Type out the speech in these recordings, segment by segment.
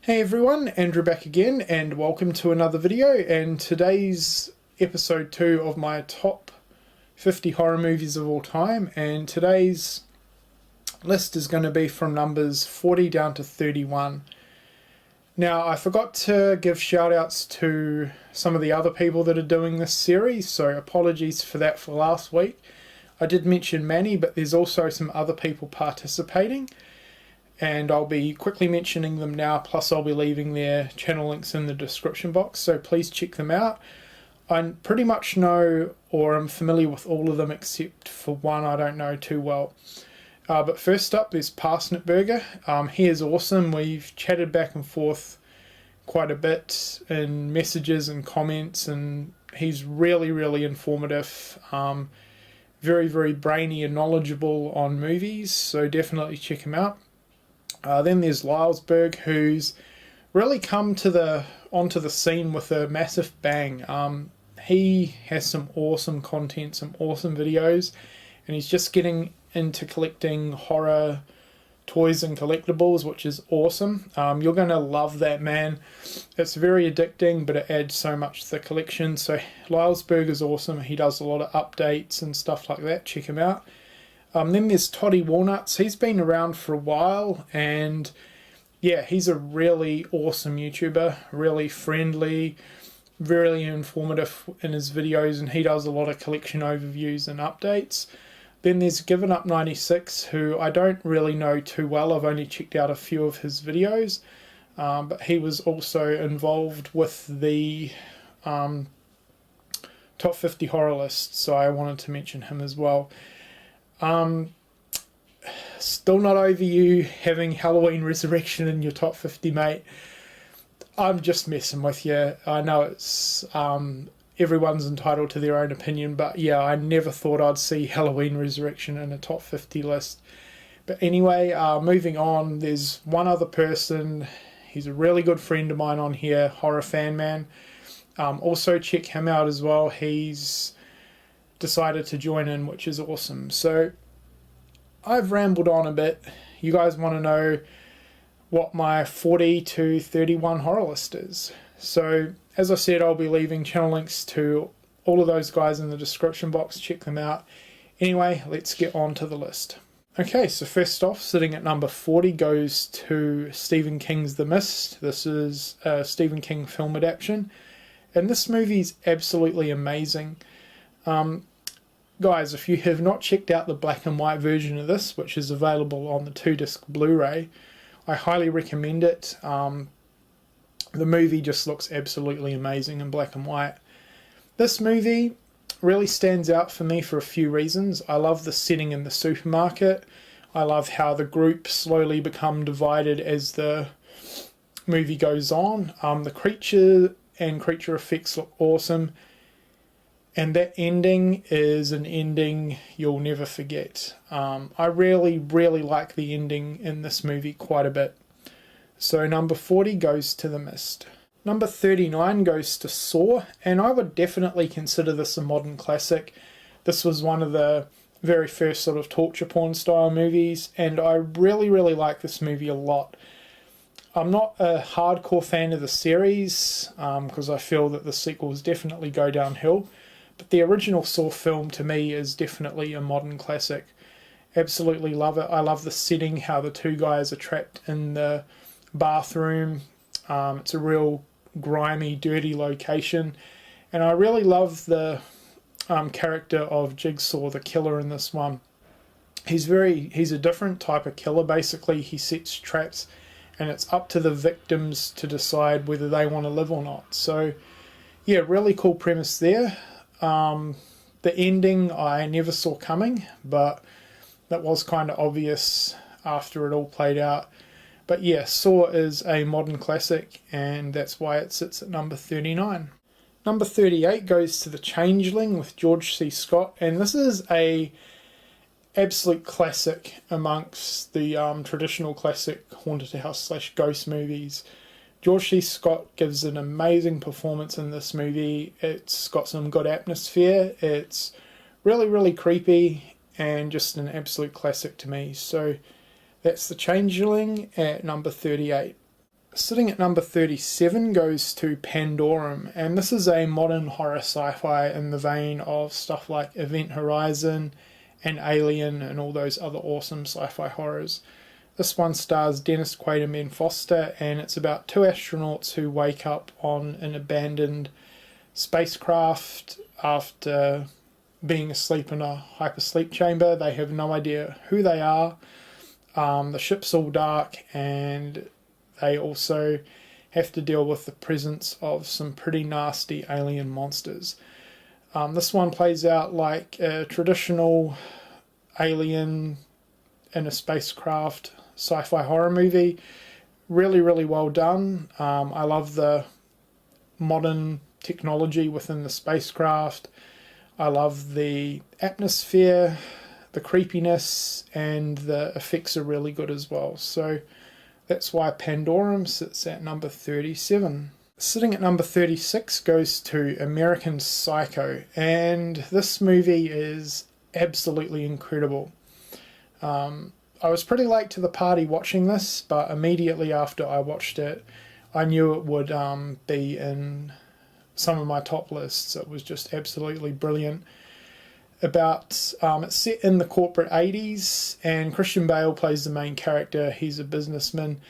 Hey everyone, Andrew back again and welcome to another video, and today's episode 2 of my top 50 horror movies of all time, and today's list is going to be from numbers 40 down to 31. Now I forgot to give shout outs to some of the other people that are doing this series, so apologies for that for last week. I did mention Manny, but there's also some other people participating, and I'll be quickly mentioning them now, plus I'll be leaving their channel links in the description box, so please check them out. I pretty much know, or I'm familiar with all of them except for one I don't know too well. But first up, there's Parsnip Burger. He is awesome. We've chatted back and forth quite a bit in messages and comments, and he's really informative. Very, very brainy and knowledgeable on movies, so definitely check him out. Then there's Lylesburg, who's really come onto the scene with a massive bang. He has some awesome content, some awesome videos, and he's just getting into collecting horror toys and collectibles, which is awesome. You're going to love that, man. It's very addicting, but it adds so much to the collection. So Lylesburg is awesome. He does a lot of updates and stuff like that. Check him out. Then there's Toddy Walnuts. He's been around for a while, and yeah, he's a really awesome YouTuber, really friendly, very informative in his videos, and he does a lot of collection overviews and updates. Then there's Given Up 96, who I don't really know too well. I've only checked out a few of his videos, but he was also involved with the top 50 horror list, so I wanted to mention him as well. Still not over you having Halloween Resurrection in your top 50, mate. I'm just messing with you. I know it's everyone's entitled to their own opinion, but yeah, I never thought I'd see Halloween Resurrection in a top 50 list. But anyway, moving on, there's one other person. He's a really good friend of mine on here, Horror Fan Man. Also check him out as well. He's decided to join in, which is awesome. So I've rambled on a bit. You guys want to know what my 40 to 31 horror list is. So as I said, I'll be leaving channel links to all of those guys in the description box. Check them out. Anyway, let's get on to the list. Okay, so first off, sitting at number 40 goes to Stephen King's The Mist. This is a Stephen King film adaptation, and this movie's absolutely amazing. Guys, if you have not checked out the black and white version of this, which is available on the 2-disc Blu-ray, I highly recommend it. The movie just looks absolutely amazing in black and white. This movie really stands out for me for a few reasons. I love the setting in the supermarket. I love how the group slowly become divided as the movie goes on. The creature and creature effects look awesome. And that ending is an ending you'll never forget. I really like the ending in this movie quite a bit. So number 40 goes to The Mist. Number 39 goes to Saw, and I would definitely consider this a modern classic. This was one of the very first sort of torture porn style movies, and I really like this movie a lot. I'm not a hardcore fan of the series, because I feel that the sequels definitely go downhill. But the original Saw film, to me, is definitely a modern classic. Absolutely love it. I love the setting, how the two guys are trapped in the bathroom. It's a real grimy, dirty location. And I really love the character of Jigsaw, the killer in this one. He's a different type of killer, basically. He sets traps, and it's up to the victims to decide whether they want to live or not. So, yeah, really cool premise there. The ending I never saw coming, but that was kind of obvious after it all played out. But yeah, Saw is a modern classic, and that's why it sits at number 39. Number 38 goes to The Changeling with George C. Scott, and this is a absolute classic amongst the traditional classic haunted house / ghost movies. George C. Scott gives an amazing performance in this movie. It's got some good atmosphere. It's really creepy and just an absolute classic to me. So that's The Changeling at number 38. Sitting at number 37 goes to Pandorum, and this is a modern horror sci-fi in the vein of stuff like Event Horizon and Alien and all those other awesome sci-fi horrors. This one stars Dennis Quaid and Ben Foster, and it's about two astronauts who wake up on an abandoned spacecraft after being asleep in a hypersleep chamber. They have no idea who they are. The ship's all dark, and they also have to deal with the presence of some pretty nasty alien monsters. This one plays out like a traditional alien in a spacecraft sci-fi horror movie. Really, really well done. I love the modern technology within the spacecraft. I love the atmosphere, the creepiness, and the effects are really good as well. So that's why Pandorum sits at number 37. Sitting at number 36 goes to American Psycho, and this movie is absolutely incredible. I was pretty late to the party watching this, but immediately after I watched it, I knew it would be in some of my top lists. It was just absolutely brilliant. It's set in the corporate 80s, and Christian Bale plays the main character. He's a businessman,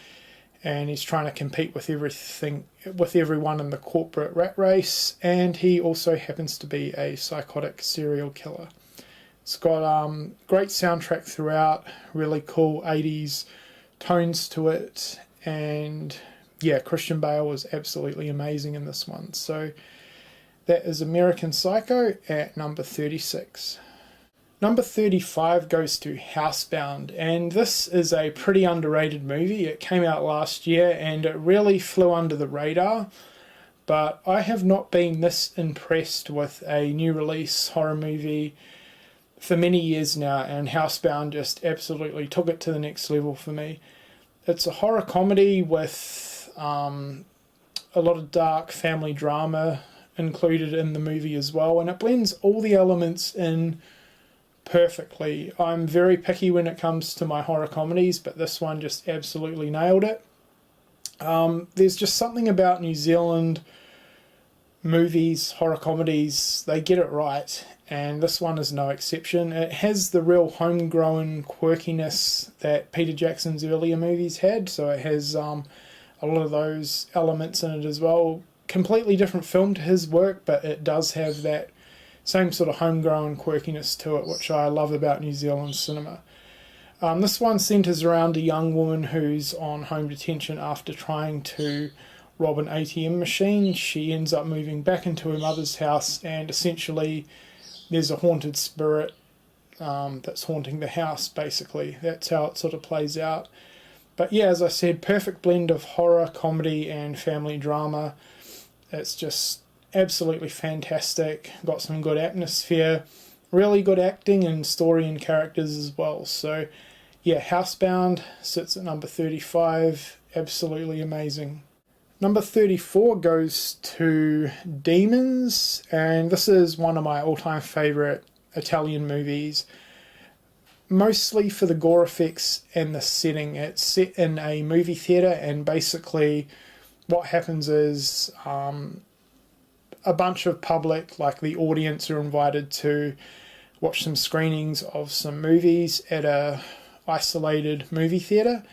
and he's trying to compete with everyone in the corporate rat race, and he also happens to be a psychotic serial killer. It's got great soundtrack throughout, really cool 80s tones to it, and yeah, Christian Bale was absolutely amazing in this one. So that is American Psycho at number 36. Number 35 goes to Housebound, and this is a pretty underrated movie. It came out last year and it really flew under the radar, but I have not been this impressed with a new release horror movie for many years now, and Housebound just absolutely took it to the next level for me. It's a horror comedy with a lot of dark family drama included in the movie as well, and it blends all the elements in perfectly. I'm very picky when it comes to my horror comedies, but this one just absolutely nailed it. There's just something about New Zealand movies, horror comedies, they get it right, and this one is no exception. It has the real homegrown quirkiness that Peter Jackson's earlier movies had, so it has a lot of those elements in it as well. Completely different film to his work, but it does have that same sort of homegrown quirkiness to it, which I love about New Zealand cinema. This one centres around a young woman who's on home detention after trying to rob an ATM machine. She ends up moving back into her mother's house, and essentially there's a haunted spirit that's haunting the house, basically. That's how it sort of plays out. But yeah, as I said, perfect blend of horror, comedy, and family drama. It's just absolutely fantastic. Got some good atmosphere, really good acting and story and characters as well. So yeah, Housebound sits at number 35. Absolutely amazing. Number 34 goes to Demons, and this is one of my all-time favourite Italian movies, mostly for the gore effects and the setting. It's set in a movie theatre, and basically what happens is a bunch of public, like the audience, are invited to watch some screenings of some movies at a isolated movie theatre,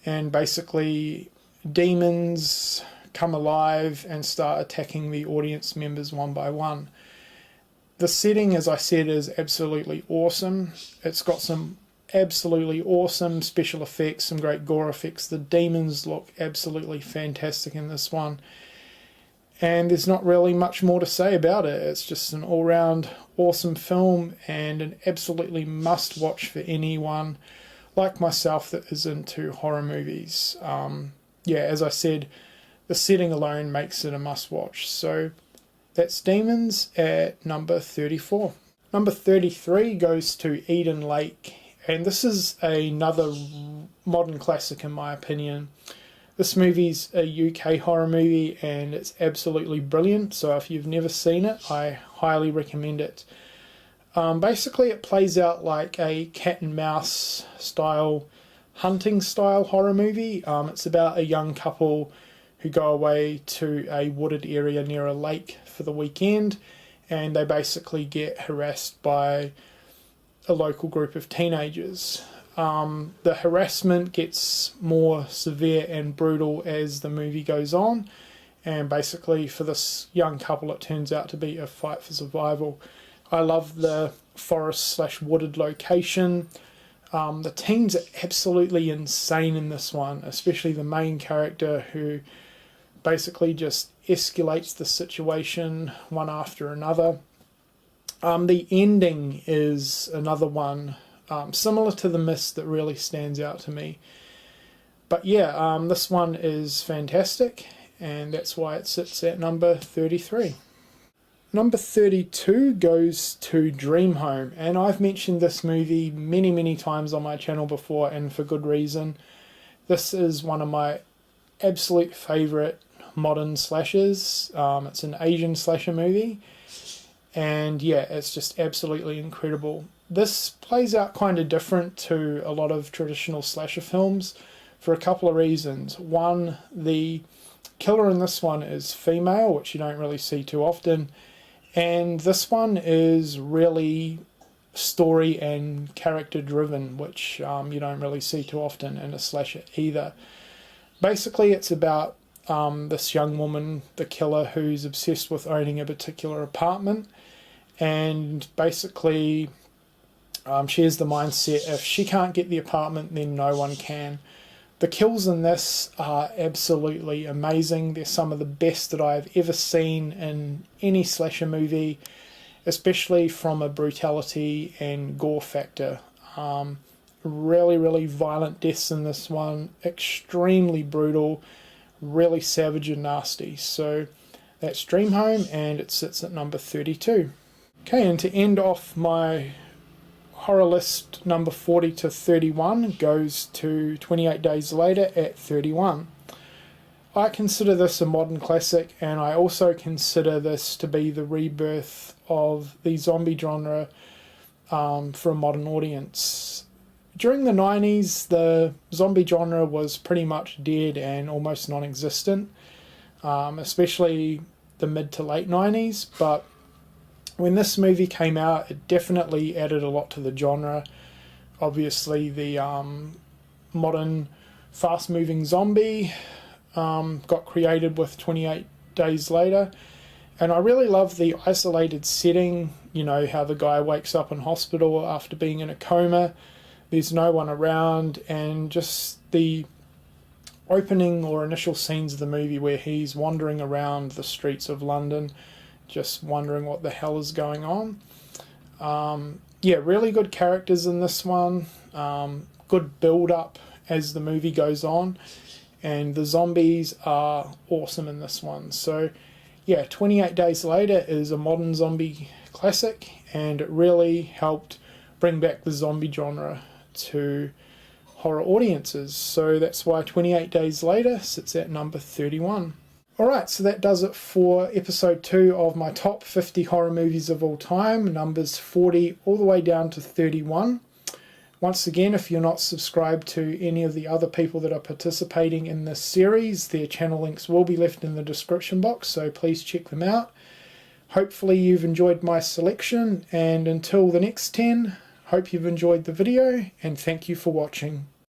and basically demons come alive and start attacking the audience members one by one. The setting, as I said, is absolutely awesome. It's got some absolutely awesome special effects, some great gore effects. The demons look absolutely fantastic in this one. And there's not really much more to say about it. It's just an all-round awesome film and an absolutely must-watch for anyone like myself that is into horror movies. Yeah, as I said, the setting alone makes it a must-watch. So that's Demons at number 34. Number 33 goes to Eden Lake, and this is another modern classic in my opinion. This movie's a UK horror movie and it's absolutely brilliant, so if you've never seen it, I highly recommend it. Basically it plays out like a cat and mouse style hunting style horror movie. It's about a young couple who go away to a wooded area near a lake for the weekend, and they basically get harassed by a local group of teenagers. The harassment gets more severe and brutal as the movie goes on, and basically for this young couple it turns out to be a fight for survival. I love the forest/wooded location. The teens are absolutely insane in this one, especially the main character, who basically just escalates the situation one after another. The ending is another one similar to The Mist that really stands out to me. But yeah, this one is fantastic, and that's why it sits at number 33. Number 32 goes to Dream Home, and I've mentioned this movie many times on my channel before, and for good reason. This is one of my absolute favourite modern slashers. It's an Asian slasher movie, and yeah, it's just absolutely incredible. This plays out kind of different to a lot of traditional slasher films for a couple of reasons. One, the killer in this one is female, which you don't really see too often, and this one is really story and character driven, which you don't really see too often in a slasher either. Basically, it's about this young woman, the killer, who's obsessed with owning a particular apartment, and basically she has the mindset, if she can't get the apartment, then no one can. The kills in this are absolutely amazing. They're some of the best that I've ever seen in any slasher movie, especially from a brutality and gore factor. Really violent deaths in this one, extremely brutal, really savage and nasty. So that's Dream Home, and it sits at number 32. Okay, and to end off my horror list, number 40 to 31 goes to 28 Days Later at 31. I consider this a modern classic, and I also consider this to be the rebirth of the zombie genre for a modern audience. During the 90s, the zombie genre was pretty much dead and almost non-existent, especially the mid to late 90s, but when this movie came out, it definitely added a lot to the genre. Obviously, the modern fast-moving zombie got created with 28 Days Later, and I really love the isolated setting. You know, how the guy wakes up in hospital after being in a coma, there's no one around, and just the opening or initial scenes of the movie where he's wandering around the streets of London, just wondering what the hell is going on. Yeah, really good characters in this one, good build-up as the movie goes on, and the zombies are awesome in this one. So yeah, 28 Days Later is a modern zombie classic, and it really helped bring back the zombie genre to horror audiences. So that's why 28 Days Later sits at number 31. Alright, so that does it for episode 2 of my top 50 horror movies of all time, numbers 40 all the way down to 31. Once again, if you're not subscribed to any of the other people that are participating in this series, their channel links will be left in the description box, so please check them out. Hopefully you've enjoyed my selection, and until the next 10, hope you've enjoyed the video, and thank you for watching.